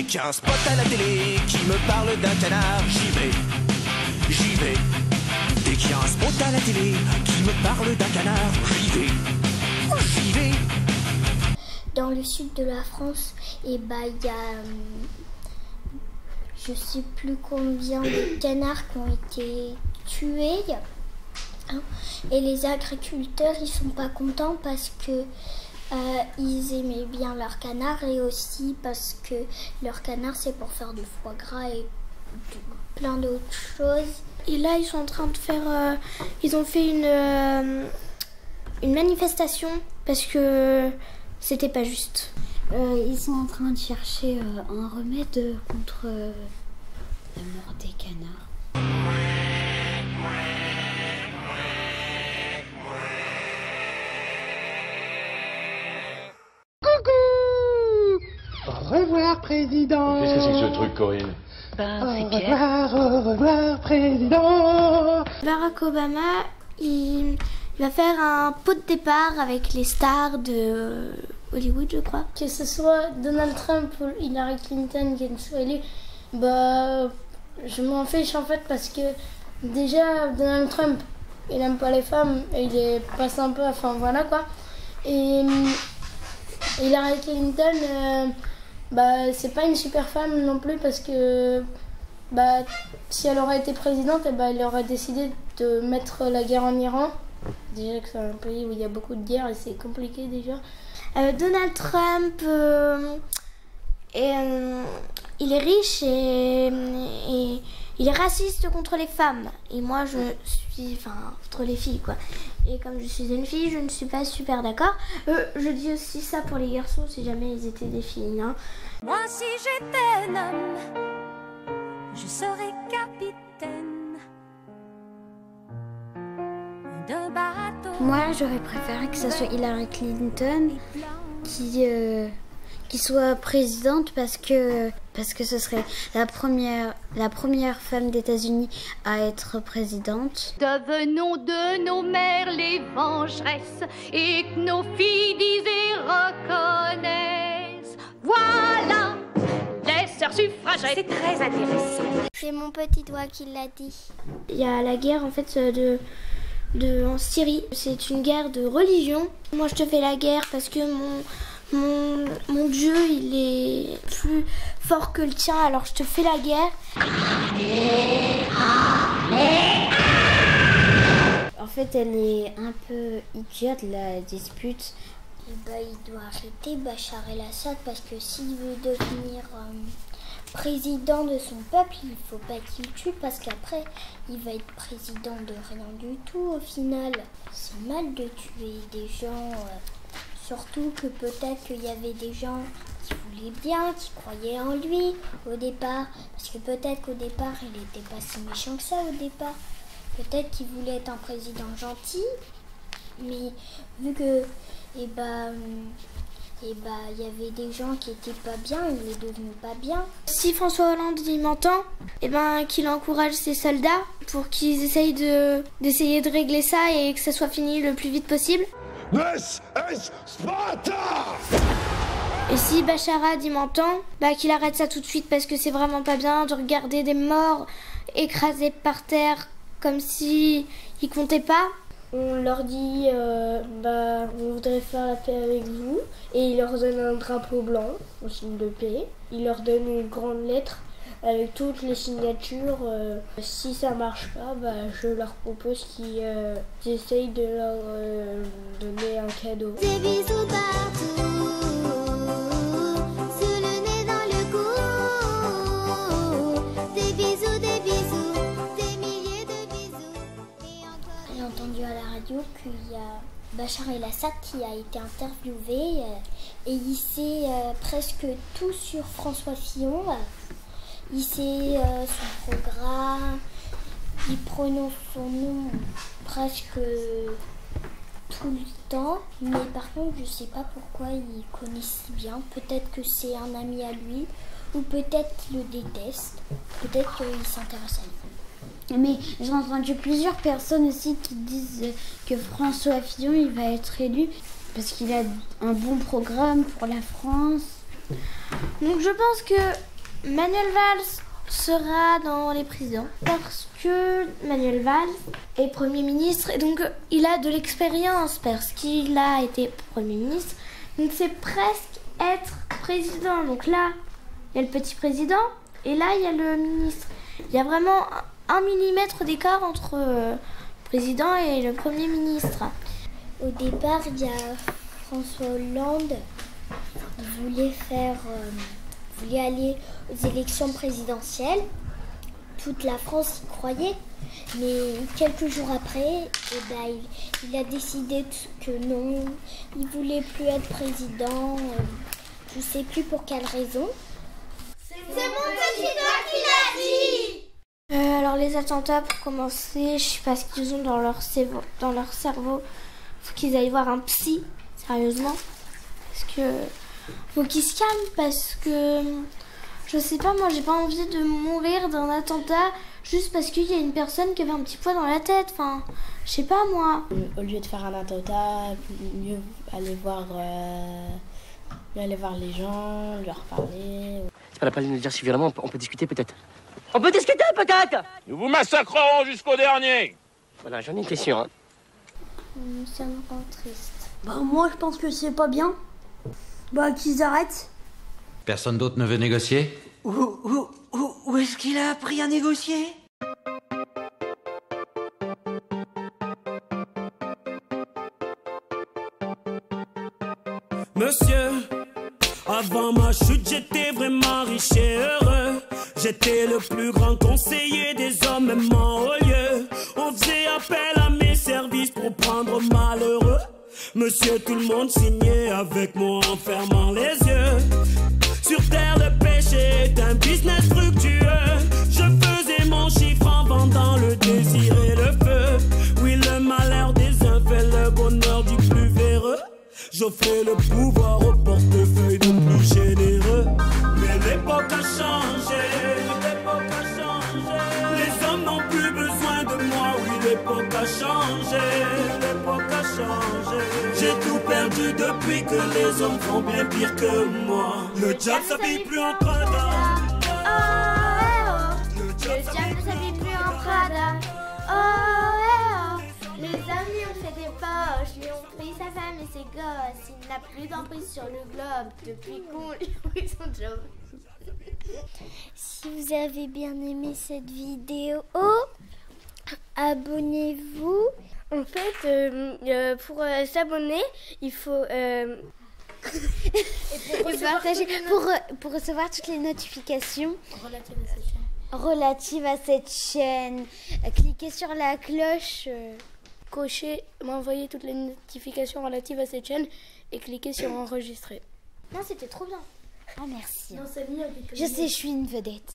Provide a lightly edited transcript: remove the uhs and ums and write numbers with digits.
qu'il y a un spot à la télé qui me parle d'un canard, j'y vais, j'y vais. Dès qu'il y a un spot à la télé qui me parle d'un canard, j'y vais, j'y vais. Dans le sud de la France, il y a je sais plus combien de canards qui ont été tués. Et les agriculteurs, ils sont pas contents parce que ils aimaient bien leur canard et aussi parce que leur canard, c'est pour faire du foie gras et plein d'autres choses. Et là, ils sont en train de faire... ils ont fait une manifestation parce que c'était pas juste. Ils sont en train de chercher un remède contre la mort des canards. Au revoir, président. Qu'est-ce que c'est que ce truc, Corinne? Au revoir, président. Barack Obama, il va faire un pot de départ avec les stars de Hollywood, je crois. Que ce soit Donald Trump ou Hillary Clinton qui soit élu, je m'en fiche en fait parce que déjà Donald Trump, il aime pas les femmes et il est pas sympa, enfin voilà quoi. Et Hillary Clinton, c'est pas une super femme non plus parce que si elle aurait été présidente, elle aurait décidé de mettre la guerre en Iran. Déjà que c'est un pays où il y a beaucoup de guerres et c'est compliqué déjà. Donald Trump, il est riche et il est raciste contre les femmes. Et moi, je suis... contre les filles, quoi. Et comme je suis une fille, je ne suis pas super d'accord. Je dis aussi ça pour les garçons, si jamais ils étaient des filles. Hein. Moi, si j'étais un homme, je serais capitaine d'un bateau. Moi, j'aurais préféré que ce soit Hillary Clinton qui soit présidente parce que ce serait la première femme d'États-Unis à être présidente. Devenons de nos mères les vengeresses et que nos filles disent et reconnaissent. Voilà les sœurs suffragettes. C'est très intéressant. C'est mon petit doigt qui l'a dit. Il y a la guerre en fait en Syrie. C'est une guerre de religion. Moi je te fais la guerre parce que mon Dieu il est plus fort que le tien, alors je te fais la guerre. En fait elle est un peu idiote la dispute. Il doit arrêter Bachar el-Assad parce que s'il veut devenir président de son peuple, il faut pas qu'il tue parce qu'après il va être président de rien du tout au final. C'est mal de tuer des gens, surtout que peut-être qu'il y avait des gens qui voulaient bien, qui croyaient en lui au départ, parce que peut-être qu'au départ il n'était pas si méchant que ça au départ. Peut-être qu'il voulait être un président gentil, mais vu que il y avait des gens qui étaient pas bien, il est devenu pas bien. Si François Hollande il m'entend, qu'il encourage ses soldats pour qu'ils essayent d'essayer de régler ça et que ça soit fini le plus vite possible. This is Sparta! Et si Bacharad il m'entend, qu'il arrête ça tout de suite parce que c'est vraiment pas bien de regarder des morts écrasés par terre comme si ils comptaient pas. On leur dit on voudrait faire la paix avec vous et ils leur donnent un drapeau blanc au signe de paix. Ils leur donnent une grande lettre avec toutes les signatures. Si ça marche pas, je leur propose qu'ils essayent de leur donner un cadeau. Des bisous partout, sous le nez dans le cou. Des bisous, des milliers de bisous. J'ai entendu à la radio qu'il y a Bachar el-Assad qui a été interviewé et il sait presque tout sur François Fillon. Il sait son programme, il prononce son nom presque tout le temps, mais par contre je sais pas pourquoi il connaît si bien. Peut-être que c'est un ami à lui, ou peut-être qu'il le déteste, peut-être qu'il s'intéresse à lui. Mais j'ai entendu plusieurs personnes aussi qui disent que François Fillon il va être élu parce qu'il a un bon programme pour la France. Donc je pense que Manuel Valls sera dans les présidents parce que Manuel Valls est Premier ministre et donc il a de l'expérience parce qu'il a été Premier ministre. Donc c'est presque être président. Donc là, il y a le petit président et là, il y a le ministre. Il y a vraiment 1 millimètre d'écart entre le président et le Premier ministre. Au départ, il y a François Hollande qui voulait aller aux élections présidentielles. Toute la France y croyait, mais quelques jours après, il a décidé que non, il ne voulait plus être président. Je ne sais plus pour quelle raison. C'est mon président qui l'a dit. Alors les attentats, pour commencer, je sais pas ce qu'ils ont dans leur cerveau. Faut qu'ils aillent voir un psy, sérieusement. Parce que faut qu'ils se calment, parce que je sais pas, moi j'ai pas envie de mourir d'un attentat juste parce qu'il y a une personne qui avait un petit poids dans la tête. Enfin, je sais pas moi. Au lieu de faire un attentat, mieux aller voir les gens, leur parler. C'est pas la peine de nous dire si violemment, on peut discuter peut-être. On peut discuter peut-être. Nous vous massacrerons jusqu'au dernier. Voilà, j'en ai une question. Ça me rend triste. Moi je pense que c'est pas bien. Qu'ils arrêtent. Personne d'autre ne veut négocier? Où est-ce qu'il a appris à négocier? Monsieur, avant ma chute, j'étais vraiment riche et heureux. J'étais le plus grand conseiller des hommes, même en haut lieu. On faisait appel à mes services pour prendre malheureux. Monsieur, tout le monde signait avec moi en fermant les yeux. Sur terre, le péché est un business fructueux. Je faisais mon chiffre en vendant le désir et le feu. Oui, le malheur des uns fait le bonheur du plus véreux. J'offrais le pouvoir au portefeuille de plus généreux. Mais l'époque a changé, l'époque a changé. Les hommes n'ont plus besoin de moi, oui, l'époque a changé, l'époque a changé. J'ai tout perdu depuis que les hommes font bien pire que moi. Le diable s'habille plus en Prada. Le diable s'habille plus en Prada. Les amis ont fait des poches, lui ont pris sa femme et ses gosses. Il n'a plus d'emprise sur le globe depuis qu'on lui a pris son job. Si vous avez bien aimé cette vidéo, abonnez-vous. En fait, pour s'abonner, il faut pour recevoir toutes les notifications relatives à cette chaîne. Cliquez sur la cloche. Cocher, m'envoyer toutes les notifications relatives à cette chaîne et cliquer sur enregistrer. Non, c'était trop bien. Ah merci. Non, Samy, je sais, je suis une vedette.